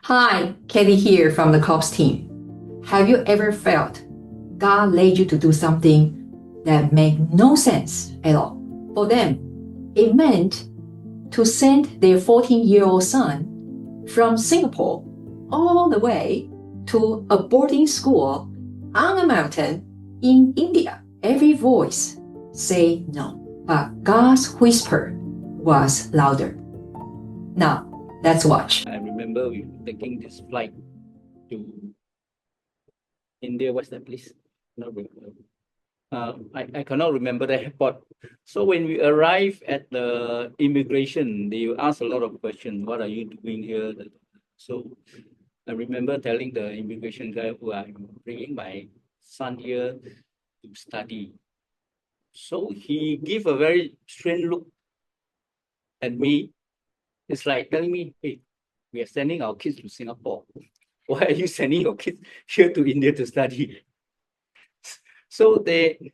Hi, Katie here from the COPS team. Have you ever felt God led you to do something that made no sense at all? For them, it meant to send their 14-year-old son from Singapore all the way to a boarding school on a mountain in India. Every voice said no, but God's whisper was louder. Now, let's watch. I remember we were taking this flight to India. What's that place? I cannot remember the airport. So when we arrive at the immigration, they ask a lot of questions. What are you doing here? So I remember telling the immigration guy who I'm bringing my son here to study. So he gave a very strange look at me. It's like telling me, hey, we are sending our kids to Singapore. Why are you sending your kids here to India to study? So it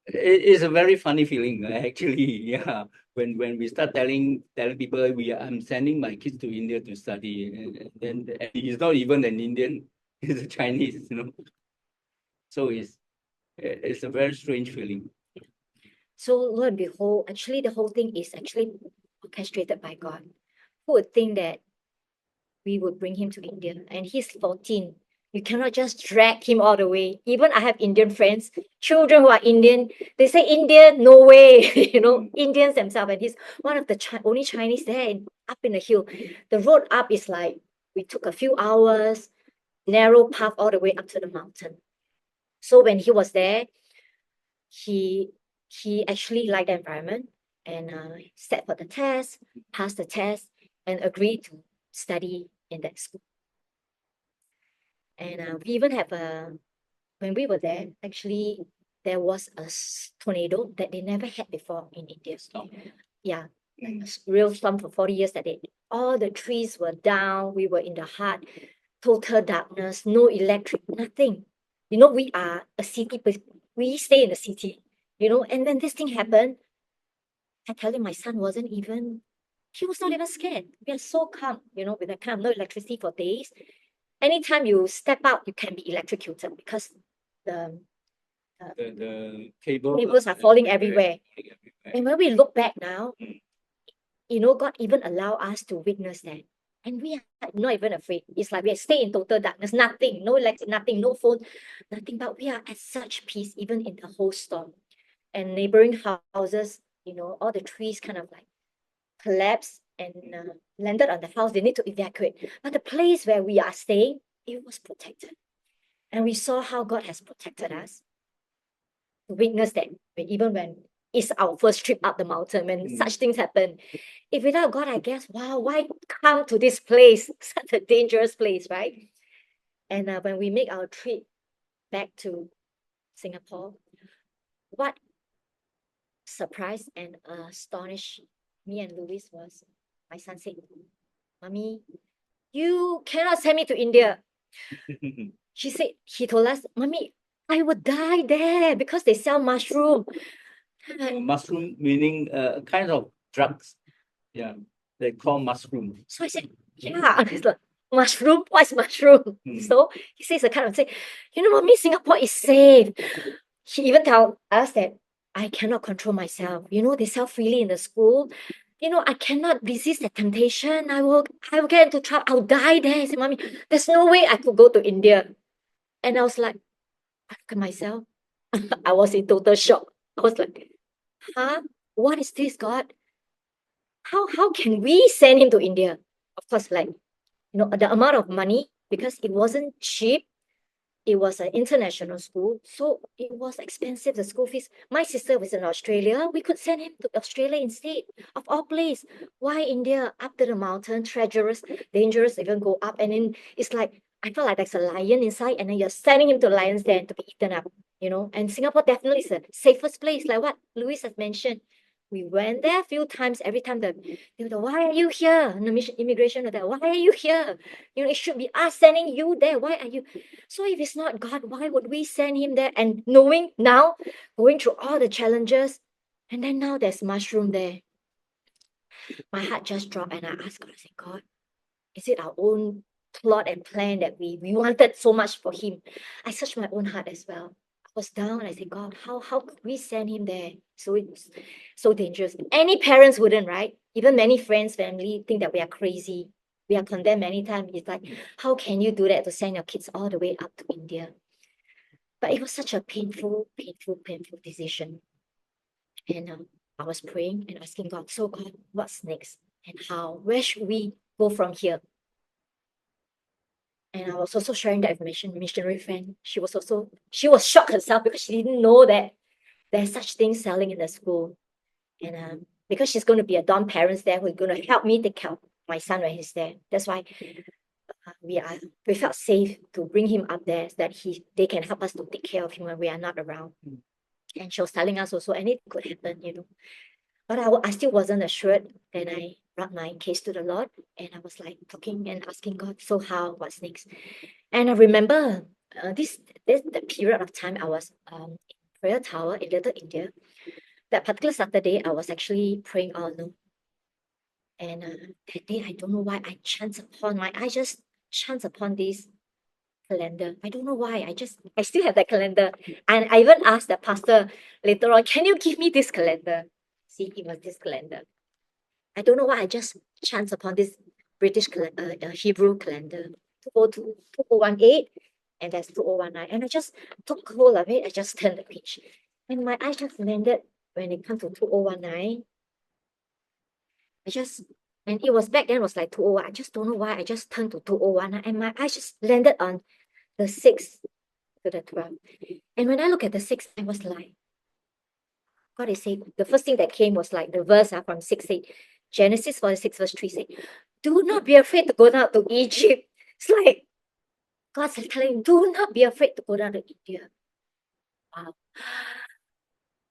is a very funny feeling, actually. Yeah, when we start telling people I'm sending my kids to India to study, and he's not even an Indian, he's a Chinese, So it's a very strange feeling. So lo and behold, actually the whole thing is actually orchestrated by God. Who would think that we would bring him to India? And he's 14. You cannot just drag him all the way. Even I have Indian friends, children who are Indian, they say India, no way, Indians themselves. And he's one of the only Chinese there up in the hill. The road up is like, we took a few hours, narrow path all the way up to the mountain. So when he was there, he actually liked the environment and sat for the test, passed the test, and agreed to study in that school. And we even have when we were there, actually, there was a tornado that they never had before in India. Yeah, like a real storm for 40 years that all the trees were down. We were in the heart, total darkness, no electric, nothing. We are a city, but we stay in the city, and then this thing happened. I tell you, my son he was not even scared. We are so calm, with that kind of no electricity for days. Anytime you step out, you can be electrocuted because the cables are falling everywhere. And when we look back now, God even allow us to witness that. And we are not even afraid. It's like we stay in total darkness, nothing, no electric, nothing, no phone, nothing. But we are at such peace, even in the whole storm. And neighboring houses, all the trees kind of like collapsed and landed on the house. They need to evacuate. But the place where we are staying, it was protected. And we saw how God has protected us. To witness that even when it's our first trip up the mountain, when such things happen. If without God, I guess, wow, why come to this place? Such a dangerous place, right? And when we make our trip back to Singapore, what surprised and astonished me and Louis was, my son said, Mommy, you cannot send me to India. He told us, Mommy, I would die there because they sell mushroom. Mushroom meaning kind of drugs. Yeah, they call mushroom. So I said, yeah, mushroom? What's mushroom? So he says, Mommy, Singapore is safe. He even tell us that I cannot control myself. They sell freely in the school. I cannot resist the temptation. I will get into trouble. I'll die there. I said, Mommy, there's no way I could go to India. And I was like, I look at myself. I was in total shock. I was like, huh? What is this, God? How can we send him to India? Of course, the amount of money, because it wasn't cheap. It was an international school, so it was expensive, the school fees. My sister was in Australia. We could send him to Australia instead, of all place. Why India? Up to the mountain, treacherous, dangerous, even go up. And then it's like, I felt like there's a lion inside, and then you're sending him to the lion's den to be eaten up, And Singapore definitely is the safest place, like what Louis has mentioned. We went there a few times. Every time they were like, why are you here? And the immigration was like, why are you here? It should be us sending you there. Why are you? So if it's not God, why would we send him there? And knowing now, going through all the challenges, and then now there's mushroom there. My heart just dropped and I asked God, I said, God, is it our own plot and plan that we wanted so much for him. I searched my own heart as well. I was down and I said, God, how could we send him there? So it was so dangerous. Any parents wouldn't, right? Even many friends, family think that we are crazy. We are condemned many times. It's like, how can you do that to send your kids all the way up to India? But it was such a painful decision. And I was praying and asking God, so God, what's next? And how? Where should we go from here? And I was also sharing that with my missionary friend. She was shocked herself because she didn't know that there's such things selling in the school. And because she's going to be a dorm parents there who's going to help me take care of my son when he's there. That's why we felt safe to bring him up there so that they can help us to take care of him when we are not around. And she was telling us also anything could happen, But I still wasn't assured. Then I brought my case to the Lord and I was like talking and asking God, so how, what's next? And I remember the period of time I was in prayer tower in Little India. That particular Saturday, I was actually praying all alone. And that day, I don't know why I just chanced upon this calendar. I don't know why. I still have that calendar. And I even asked the pastor later on, can you give me this calendar? See, it was this calendar. I don't know why I just chanced upon this British Hebrew calendar, 2018, and that's 2019. And I just took hold of it. I just turned the page. And my eyes just landed when it comes to 2019. And it was back then was like 201. I just don't know why. I just turned to 2019 and my eyes just landed on the 6th to the 12th. And when I look at the 6th, I was like, God is saying, the first thing that came was like the verse from 6:8. Genesis 46 verse 3 say, do not be afraid to go down to Egypt. It's like God's telling you, do not be afraid to go down to India. Wow.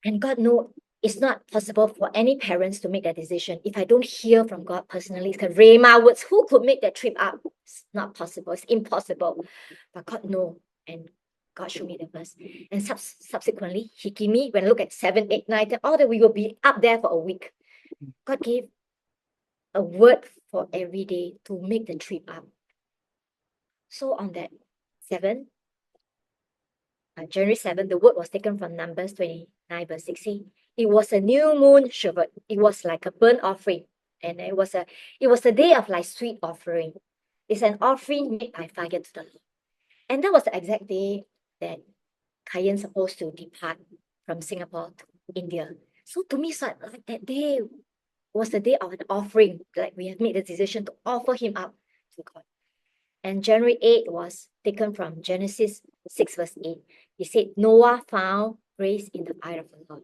And God knows it's not possible for any parents to make that decision. If I don't hear from God personally, it's the Rhema words. Who could make that trip up? It's not possible. It's impossible. But God knows. And God showed me the verse. And subsequently, He gave me, when I look at 7, 8, 9, 10, all that we will be up there for a week. God gave a word for every day to make the trip up. So on that January 7, the word was taken from Numbers 29 verse 16. It was a new moon Shabbat. It was like a burnt offering. And it was a day of like sweet offering. It's an offering made by fire to the Lord. And that was the exact day that Kayan's supposed to depart from Singapore to India. So to me, it's like that day was the day of an offering. Like we have made the decision to offer him up to God. And January 8 was taken from Genesis 6 verse 8. He said, Noah found grace in the eye of the Lord.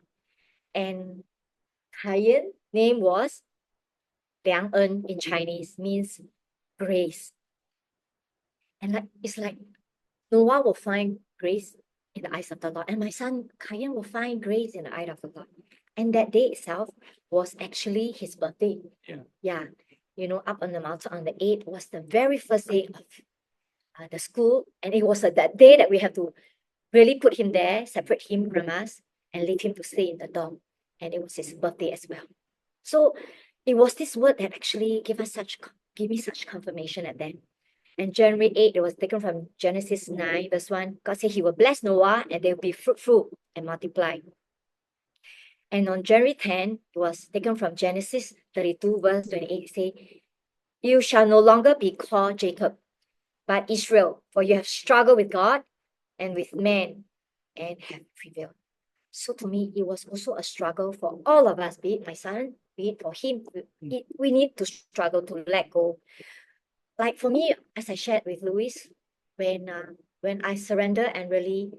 And Kayan's name was Liang En in Chinese, means grace. And it's like Noah will find grace in the eyes of the Lord. And my son Kayan will find grace in the eye of the Lord. And that day itself was actually his birthday. Yeah. Up on the mountain on the 8th was the very first day of the school. And it was that day that we have to really put him there, separate him from us, and leave him to stay in the dorm. And it was his birthday as well. So it was this word that actually gave me such confirmation at then. And January 8, it was taken from Genesis 9, verse 1. God said he will bless Noah and they will be fruitful and multiply. And on January 10, it was taken from Genesis 32, verse 28. It says, you shall no longer be called Jacob, but Israel, for you have struggled with God and with men and have prevailed. So to me, it was also a struggle for all of us, be it my son, be it for him. We need to struggle to let go. Like for me, as I shared with Louis, when I surrender and really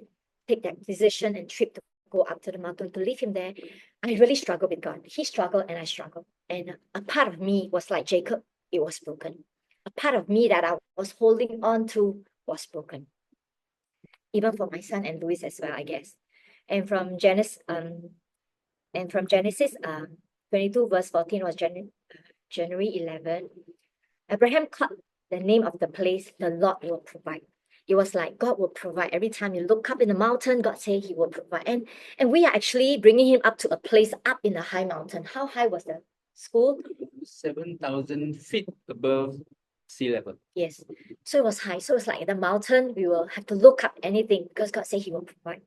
take that decision and trip to go up to the mountain to leave him there, I really struggled with God. He struggled and I struggled. And a part of me was like Jacob, it was broken. A part of me that I was holding on to was broken. Even for my son and Louis as well, I guess. And from Genesis 22 verse 14 was January 11. Abraham called the name of the place, the Lord will provide. It was like God will provide. Every time you look up in the mountain, God said he will provide. And we are actually bringing him up to a place up in a high mountain. How high was the school? 7,000 feet above sea level. Yes. So it was high. So it's like the mountain, we will have to look up anything because God said He will provide.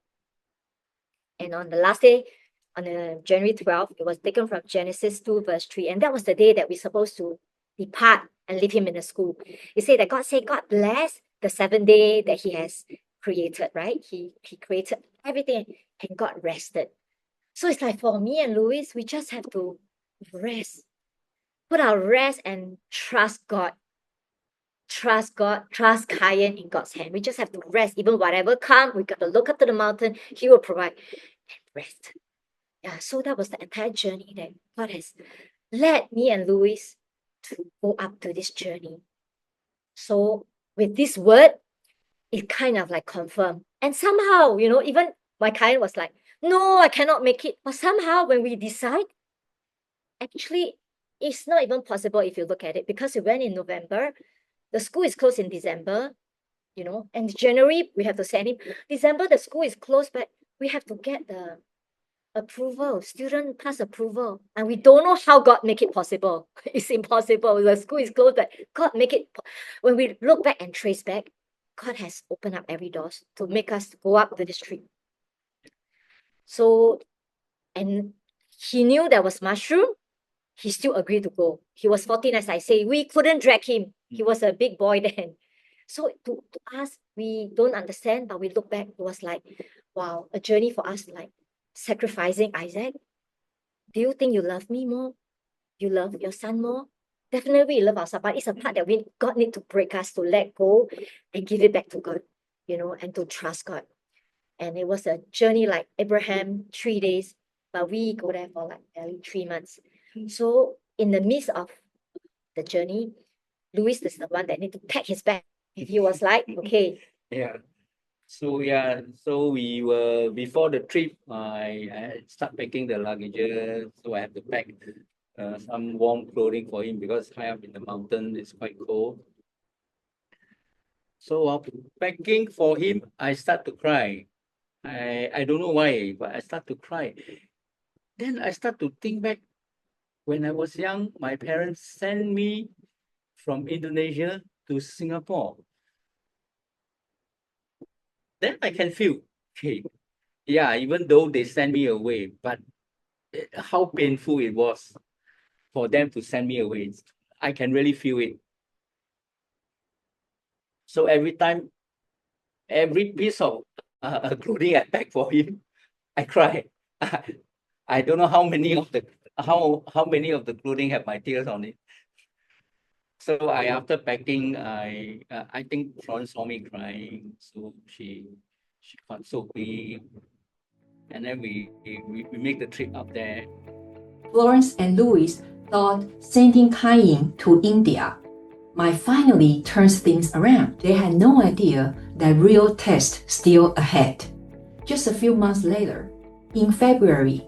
And on the last day, on January 12th, it was taken from Genesis 2, verse 3. And that was the day that we're supposed to depart and leave him in the school. It said that God said, God bless the 7th day that He has created, right? He created everything and God rested. So it's like for me and Louis, we just have to rest. Put our rest and trust God. Trust God, trust Kayan in God's hand. We just have to rest. Even whatever comes, we got to look up to the mountain. He will provide and rest. Yeah, so that was the entire journey that God has led me and Louis to go up to this journey. So with this word, it kind of like confirmed. And somehow, even my Kayan was like, no, I cannot make it. But somehow when we decide, actually, it's not even possible if you look at it, because we went in November. The school is closed in December, and January, we have to send him. December, the school is closed, but we have to get the approval, student class approval. And we don't know how God make it possible. It's impossible. The school is closed, but God make it. When we look back and trace back, God has opened up every door to make us go up to this trip. So, and He knew there was mushroom. He still agreed to go. He was 14, as I say. We couldn't drag him. He was a big boy then. So to us, we don't understand, but we look back, it was like, wow, a journey for us, like sacrificing Isaac. Do you think you love me more? You love your son more? Definitely we love our son, but it's a part that God need to break us to let go and give it back to God, and to trust God. And it was a journey like Abraham, 3 days, but we go there for like barely 3 months. So in the midst of the journey, Louis is the one that need to pack his bag. He was like, okay. Yeah. So we were, before the trip, I start packing the luggages. So I have to pack some warm clothing for him because high up in the mountain, it's quite cold. So while packing for him, I start to cry. I don't know why, but I start to cry. Then I start to think back. When I was young, my parents sent me from Indonesia to Singapore. Then I can feel, okay, yeah, even though they sent me away, but how painful it was for them to send me away. I can really feel it. So every time, every piece of clothing I pack for him, I cry. I don't know how many of the clothing have my tears on it. So after packing, I think Florence saw me crying, so she consoled me, and then we make the trip up there. Florence and Louis thought sending Kayan to India might finally turn things around. They had no idea that real test still ahead. Just a few months later, in February,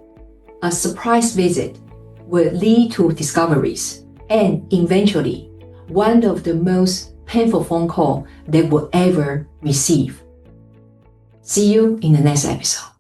a surprise visit would lead to discoveries and eventually one of the most painful phone calls they would ever receive. See you in the next episode.